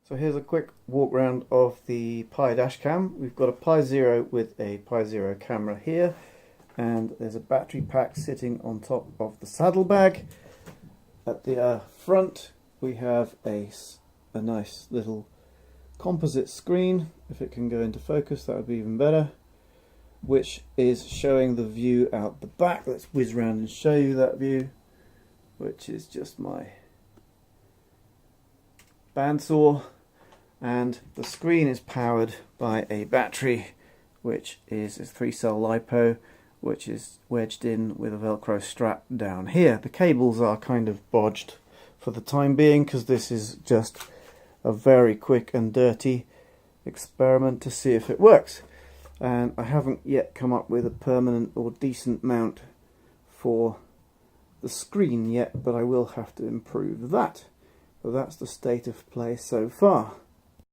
So here's a quick walk around of the Pi dashcam. We've got a Pi Zero with a Pi Zero camera here, and there's a battery pack sitting on top of the saddlebag. At the front we have a nice little composite screen. If it can go into focus, that would be even better, which is showing the view out the back. Let's whiz around and show you that view, which is just my bandsaw. And the screen is powered by a battery, which is a 3-cell LiPo, which is wedged in with a Velcro strap down here. The cables are kind of bodged for the time being because this is just a very quick and dirty experiment to see if it works. And I haven't yet come up with a permanent or decent mount for the screen yet, but I will have to improve that. So that's the state of play so far.